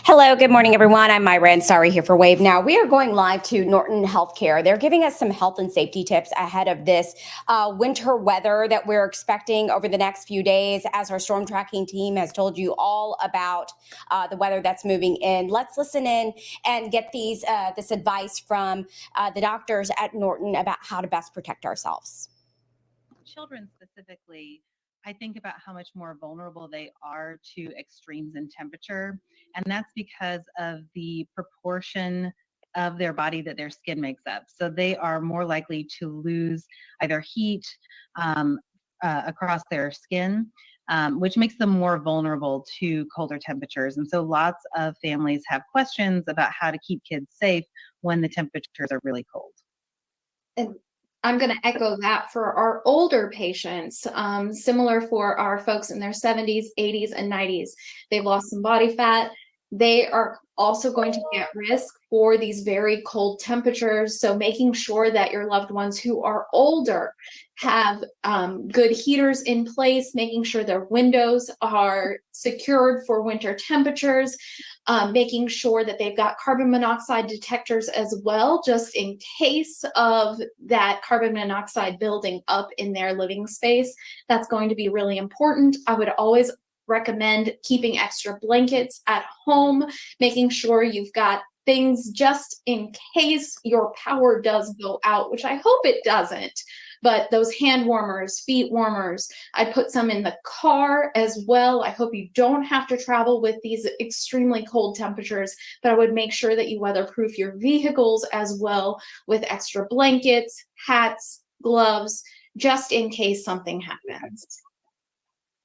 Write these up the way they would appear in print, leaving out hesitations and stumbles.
Hello, good morning, everyone. I'm Myra and sorry here for Wave. Now, we are going live to Norton Healthcare. They're giving us some health and safety tips ahead of this winter weather that we're expecting over the next few days. As our storm tracking team has told you all about the weather that's moving in, let's listen in and get this advice from the doctors at Norton about how to best protect ourselves. Children specifically, I think about how much more vulnerable they are to extremes in temperature. And that's because of the proportion of their body that their skin makes up. So they are more likely to lose either heat across their skin, which makes them more vulnerable to colder temperatures. And so lots of families have questions about how to keep kids safe when the temperatures are really cold. And I'm going to echo that for our older patients, similar for our folks in their 70s, 80s, and 90s. They've lost some body fat. They are also going to be at risk for these very cold temperatures. So making sure that your loved ones who are older have good heaters in place, making sure their windows are secured for winter temperatures, making sure that they've got carbon monoxide detectors as well, just in case of that carbon monoxide building up in their living space. That's going to be really important. I would always recommend keeping extra blankets at home, making sure you've got things just in case your power does go out, which I hope it doesn't. But those hand warmers, feet warmers, I put some in the car as well. I hope you don't have to travel with these extremely cold temperatures, but I would make sure that you weatherproof your vehicles as well with extra blankets, hats, gloves, just in case something happens.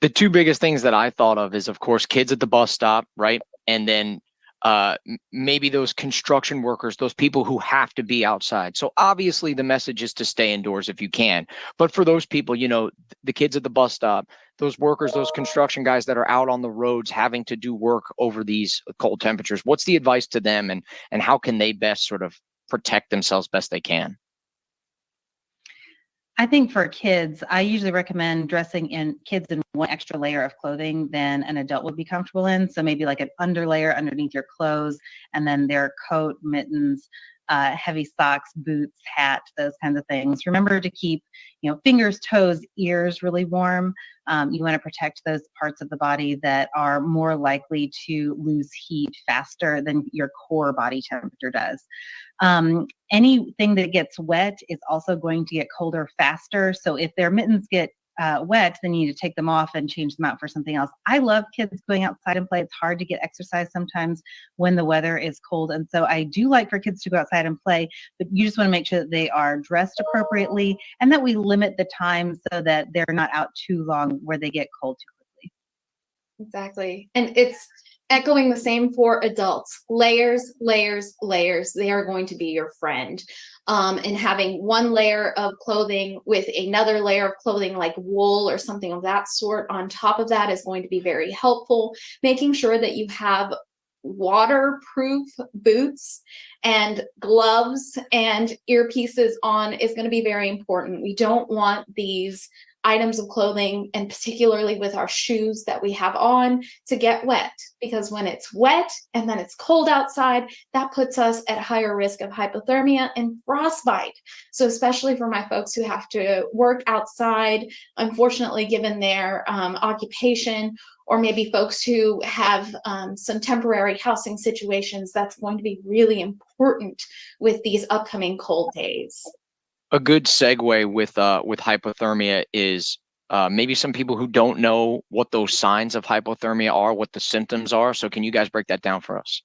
The two biggest things that I thought of is, of course, kids at the bus stop, right? And then maybe those construction workers, those people who have to be outside. So obviously the message is to stay indoors if you can. But for those people, you know, the kids at the bus stop, those workers, those construction guys that are out on the roads having to do work over these cold temperatures, what's the advice to them, and how can they best sort of protect themselves best they can? I think for kids, I usually recommend dressing kids in one extra layer of clothing than an adult would be comfortable in. So maybe like an underlayer underneath your clothes, and then their coat, mittens, heavy socks, boots, hat, those kinds of things. Remember to keep, fingers, toes, ears really warm. You want to protect those parts of the body that are more likely to lose heat faster than your core body temperature does. Anything that gets wet is also going to get colder faster. So if their mittens get wet, then you need to take them off and change them out for something else. I love kids going outside and play. It's hard to get exercise sometimes when the weather is cold. And so I do like for kids to go outside and play, but you just want to make sure that they are dressed appropriately and that we limit the time so that they're not out too long where they get cold too quickly. Exactly. And it's echoing the same for adults. Layers, layers, layers. They are going to be your friend. And having one layer of clothing with another layer of clothing like wool or something of that sort on top of that is going to be very helpful. Making sure that you have waterproof boots and gloves and earpieces on is going to be very important. We don't want these items of clothing, and particularly with our shoes that we have on, to get wet, because when it's wet and then it's cold outside, that puts us at higher risk of hypothermia and frostbite. So especially for my folks who have to work outside, unfortunately, given their occupation, or maybe folks who have some temporary housing situations, that's going to be really important with these upcoming cold days. A good segue with hypothermia is maybe some people who don't know what those signs of hypothermia are, what the symptoms are. So can you guys break that down for us?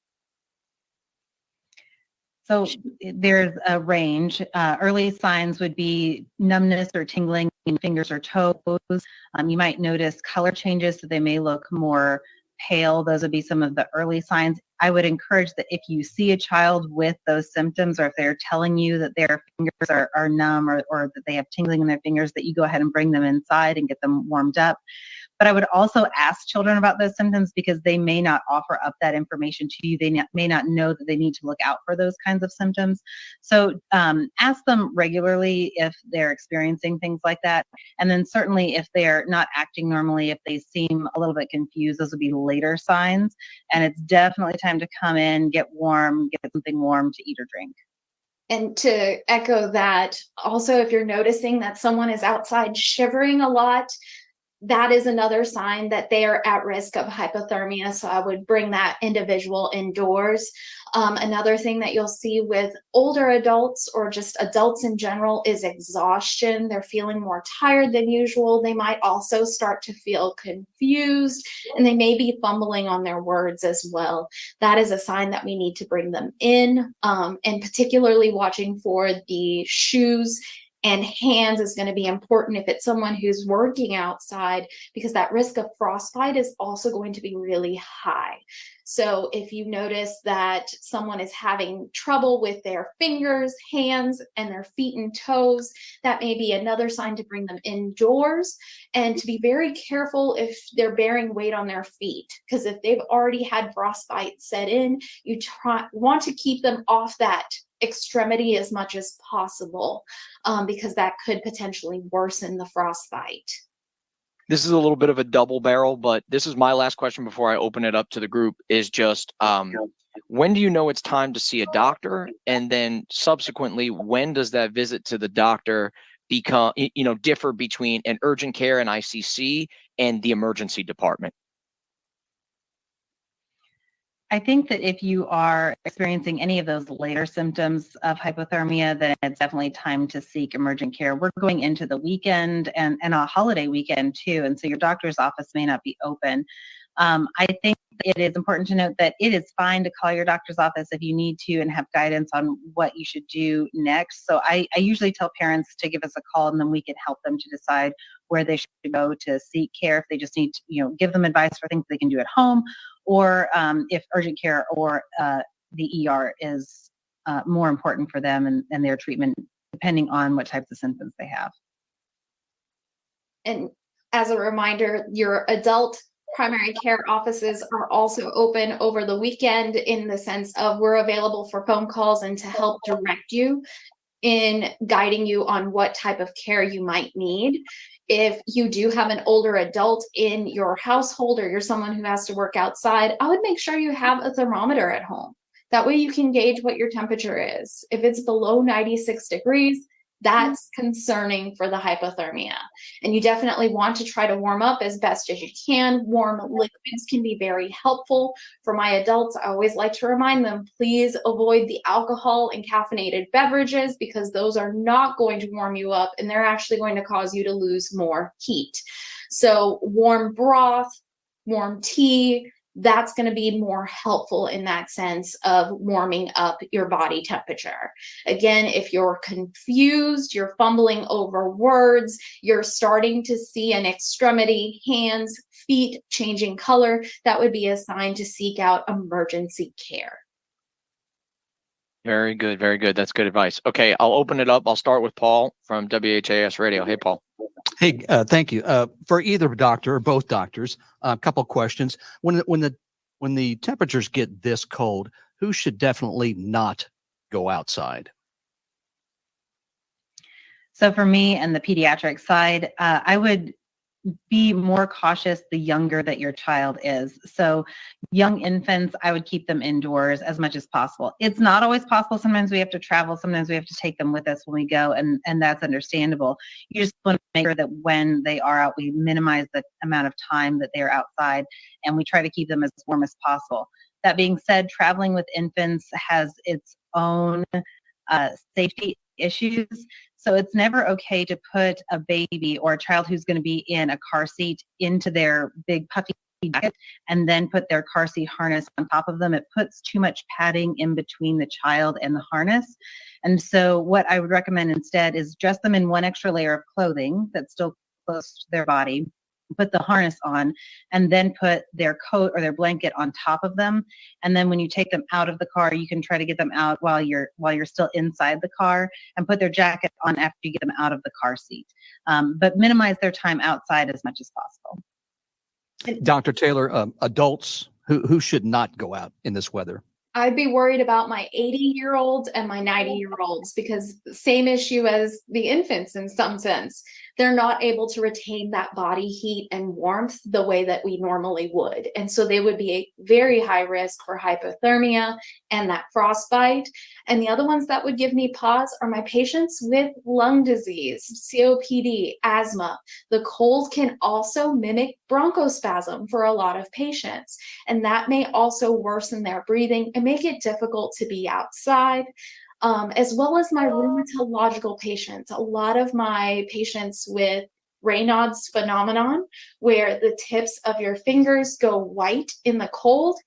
So there's a range. Early signs would be numbness or tingling in fingers or toes. You might notice color changes, so they may look more pale. Those would be some of the early signs. I would encourage that if you see a child with those symptoms, or if they're telling you that their fingers are numb or that they have tingling in their fingers, that you go ahead and bring them inside and get them warmed up. But I would also ask children about those symptoms because they may not offer up that information to you. They may not know that they need to look out for those kinds of symptoms. So ask them regularly if they're experiencing things like that. And then certainly if they're not acting normally, if they seem a little bit confused, those would be later signs. And it's definitely time to come in, get warm, get something warm to eat or drink. And to echo that, also, if you're noticing that someone is outside shivering a lot, that is another sign that they are at risk of hypothermia. So I would bring that individual indoors. Another thing that you'll see with older adults or just adults in general is exhaustion. They're feeling more tired than usual. They might also start to feel confused, and they may be fumbling on their words as well. That is a sign that we need to bring them in, and particularly watching for the shoes and hands is going to be important if it's someone who's working outside, because that risk of frostbite is also going to be really high. So if you notice that someone is having trouble with their fingers, hands, and their feet and toes, that may be another sign to bring them indoors, and to be very careful if they're bearing weight on their feet, because if they've already had frostbite set in, you want to keep them off that extremity as much as possible, because that could potentially worsen the frostbite. This is a little bit of a double barrel, but this is my last question before I open it up to the group, is just when do you know it's time to see a doctor? And then subsequently, when does that visit to the doctor become, differ between an urgent care and ICC and the emergency department? I think that if you are experiencing any of those later symptoms of hypothermia, then it's definitely time to seek emergent care. We're going into the weekend and a holiday weekend too, and so your doctor's office may not be open. I think it is important to note that it is fine to call your doctor's office if you need to and have guidance on what you should do next. So I usually tell parents to give us a call, and then we can help them to decide where they should go to seek care. If they just need to, give them advice for things they can do at home, or if urgent care or the ER is more important for them and their treatment, depending on what types of symptoms they have. And as a reminder, your adult primary care offices are also open over the weekend, in the sense of we're available for phone calls and to help direct you in guiding you on what type of care you might need. If you do have an older adult in your household, or you're someone who has to work outside, I would make sure you have a thermometer at home. That way you can gauge what your temperature is. If it's below 96 degrees, that's concerning for the hypothermia. And you definitely want to try to warm up as best as you can. Warm liquids can be very helpful. For my adults, I always like to remind them, please avoid the alcohol and caffeinated beverages, because those are not going to warm you up, and they're actually going to cause you to lose more heat. So warm broth, warm tea, that's going to be more helpful in that sense of warming up your body temperature. Again, if you're confused, you're fumbling over words, you're starting to see an extremity, hands, feet changing color, that would be a sign to seek out emergency care. Very good. Very good. That's good advice. Okay, I'll open it up. I'll start with Paul from WHAS Radio. Hey, Paul. Hey, thank you. For either doctor or both doctors, a couple questions. When the temperatures get this cold, who should definitely not go outside? So for me and the pediatric side, I would be more cautious the younger that your child is. So young infants, I would keep them indoors as much as possible. It's not always possible. Sometimes we have to travel. Sometimes we have to take them with us when we go, and that's understandable. You just want to make sure that when they are out, we minimize the amount of time that they're outside, and we try to keep them as warm as possible. That being said, traveling with infants has its own safety issues. So it's never okay to put a baby or a child who's going to be in a car seat into their big puffy jacket and then put their car seat harness on top of them. It puts too much padding in between the child and the harness. And so what I would recommend instead is dress them in one extra layer of clothing that's still close to their body, put the harness on, and then put their coat or their blanket on top of them. And then when you take them out of the car, you can try to get them out while you're still inside the car, and put their jacket on after you get them out of the car seat. But minimize their time outside as much as possible. Dr. Taylor, adults who should not go out in this weather? I'd be worried about my 80-year-olds and my 90-year-olds because same issue as the infants in some sense. They're not able to retain that body heat and warmth the way that we normally would. And so they would be a very high risk for hypothermia and that frostbite. And the other ones that would give me pause are my patients with lung disease, COPD, asthma. The cold can also mimic bronchospasm for a lot of patients. And that may also worsen their breathing and make it difficult to be outside. As well as my rheumatological patients. A lot of my patients with Raynaud's phenomenon, where the tips of your fingers go white in the cold,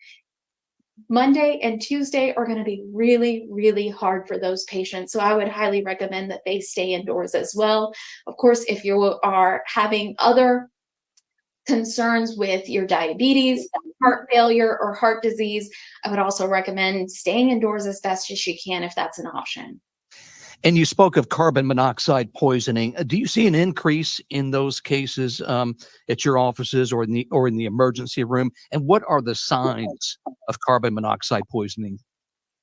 Monday and Tuesday are going to be really, really hard for those patients. So I would highly recommend that they stay indoors as well. Of course, if you are having other concerns with your diabetes, heart failure, or heart disease, I would also recommend staying indoors as best as you can if that's an option. And you spoke of carbon monoxide poisoning. Do you see an increase in those cases at your offices or in the emergency room? And what are the signs of carbon monoxide poisoning?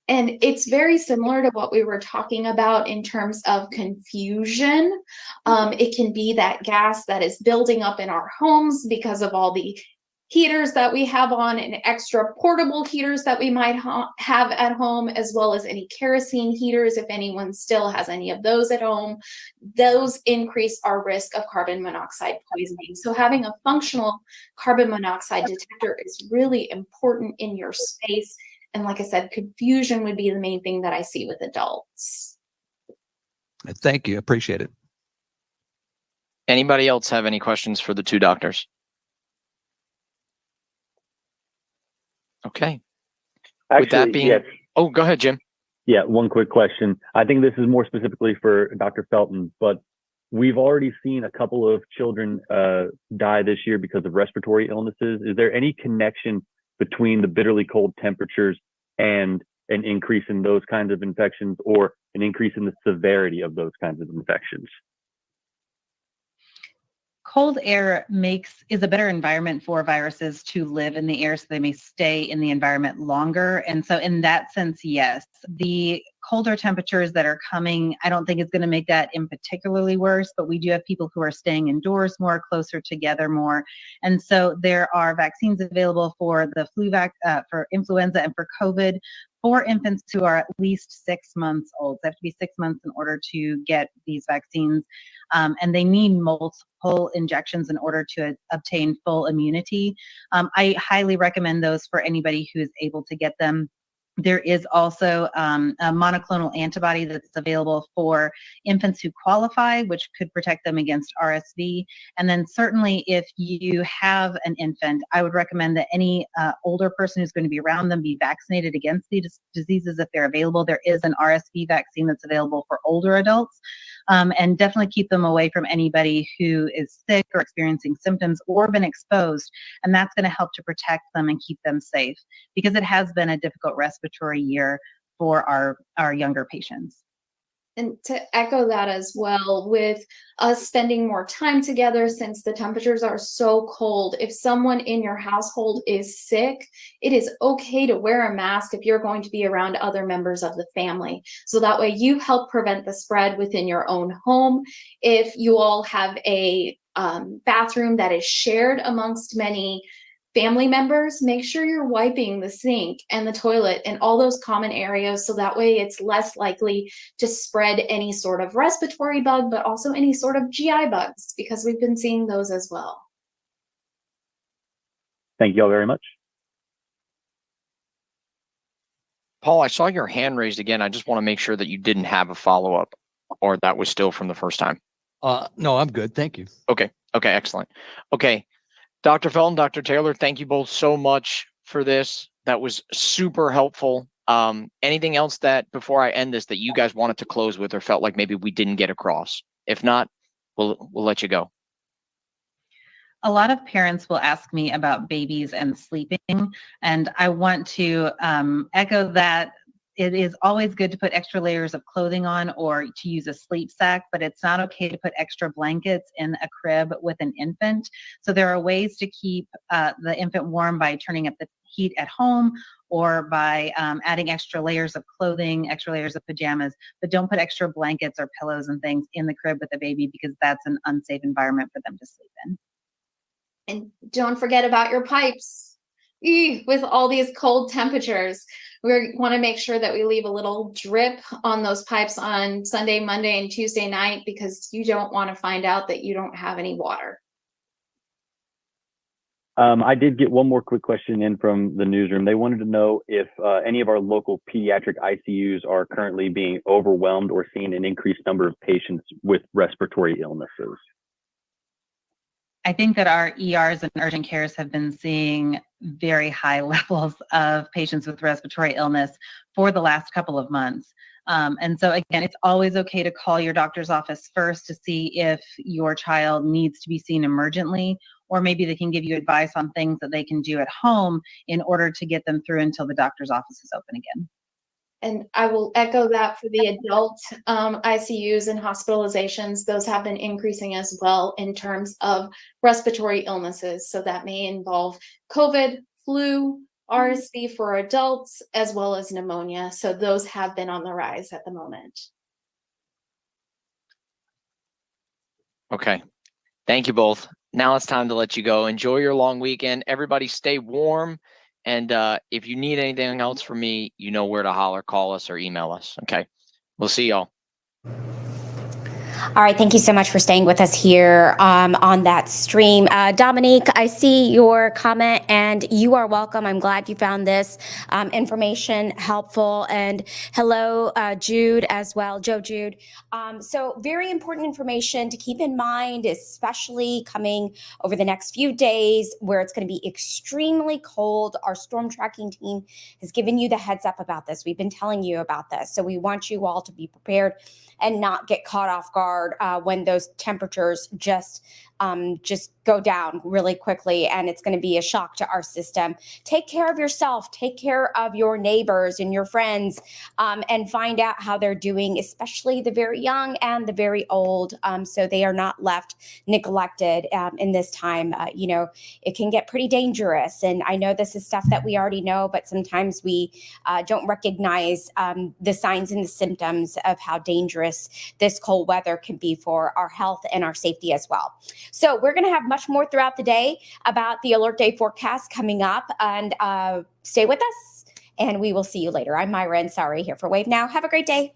And it's very similar to what we were talking about in terms of confusion. It can be that gas that is building up in our homes because of all the heaters that we have on and extra portable heaters that we might have at home, as well as any kerosene heaters, if anyone still has any of those at home. Those increase our risk of carbon monoxide poisoning. So having a functional carbon monoxide detector is really important in your space. And like I said, confusion would be the main thing that I see with adults. Thank you. Appreciate it. Anybody else have any questions for the two doctors? Okay. With that being, yes. Oh, go ahead, Jim. Yeah, one quick question. I think this is more specifically for Dr. Felton, but we've already seen a couple of children die this year because of respiratory illnesses. Is there any connection between the bitterly cold temperatures and an increase in those kinds of infections, or an increase in the severity of those kinds of infections? Cold air is a better environment for viruses to live in the air, so they may stay in the environment longer. And so in that sense, yes, the colder temperatures that are coming, I don't think it's going to make that in particularly worse, but we do have people who are staying indoors more, closer together more. And so there are vaccines available for the for influenza and for COVID for infants who are at least 6 months old. They have to be 6 months in order to get these vaccines. And they need multiple injections in order to obtain full immunity. I highly recommend those for anybody who is able to get them. There is also a monoclonal antibody that's available for infants who qualify, which could protect them against RSV. And then certainly if you have an infant, I would recommend that any older person who's going to be around them be vaccinated against these diseases if they're available. There is an RSV vaccine that's available for older adults. And definitely keep them away from anybody who is sick or experiencing symptoms or been exposed. And that's going to help to protect them and keep them safe, because it has been a difficult respiratory year for our younger patients. And to echo that as well, with us spending more time together since the temperatures are so cold, if someone in your household is sick, it is okay to wear a mask if you're going to be around other members of the family. So that way you help prevent the spread within your own home. If you all have a bathroom that is shared amongst many family members, make sure you're wiping the sink and the toilet and all those common areas, so that way it's less likely to spread any sort of respiratory bug, but also any sort of GI bugs, because we've been seeing those as well. Thank you all very much. Paul, I saw your hand raised again. I just want to make sure that you didn't have a follow-up, or that was still from the first time. No, I'm good. Thank you. Okay, excellent. Okay. Dr. Felton, Dr. Taylor, thank you both so much for this. That was super helpful. Anything else that, before I end this, that you guys wanted to close with or felt like maybe we didn't get across? If not, we'll let you go. A lot of parents will ask me about babies and sleeping, and I want to echo that it is always good to put extra layers of clothing on or to use a sleep sack, but it's not okay to put extra blankets in a crib with an infant. So there are ways to keep the infant warm by turning up the heat at home or by adding extra layers of clothing, extra layers of pajamas, but don't put extra blankets or pillows and things in the crib with the baby because that's an unsafe environment for them to sleep in. And don't forget about your pipes. With all these cold temperatures, we want to make sure that we leave a little drip on those pipes on Sunday, Monday, and Tuesday night because you don't want to find out that you don't have any water. I did get one more quick question in from the newsroom. They wanted to know if any of our local pediatric ICUs are currently being overwhelmed or seeing an increased number of patients with respiratory illnesses. I think that our ERs and urgent cares have been seeing very high levels of patients with respiratory illness for the last couple of months. And so again, it's always okay to call your doctor's office first to see if your child needs to be seen emergently, or maybe they can give you advice on things that they can do at home in order to get them through until the doctor's office is open again. And I will echo that for the adult ICUs and hospitalizations. Those have been increasing as well in terms of respiratory illnesses. So that may involve COVID, flu, RSV for adults, as well as pneumonia. So those have been on the rise at the moment. Okay. Thank you both. Now it's time to let you go. Enjoy your long weekend. Everybody stay warm. And if you need anything else from me, you know where to holler, call us, or email us. Okay. We'll see y'all. All right, thank you so much for staying with us here on that stream. Dominique, I see your comment and you are welcome. I'm glad you found this information helpful. And hello, Jude as well, Joe Jude. So very important information to keep in mind, especially coming over the next few days where it's going to be extremely cold. Our storm tracking team has given you the heads up about this. We've been telling you about this. So we want you all to be prepared and not get caught off guard when those temperatures just go down really quickly, and it's going to be a shock to our system. Take care of yourself, take care of your neighbors and your friends, and find out how they're doing, especially the very young and the very old, so they are not left neglected in this time. It can get pretty dangerous, and I know this is stuff that we already know, but sometimes we don't recognize the signs and the symptoms of how dangerous this cold weather can be for our health and our safety as well. So we're going to have much more throughout the day about the alert day forecast coming up, and stay with us and we will see you later. I'm Myra Ansari here for Wave Now. Have a great day.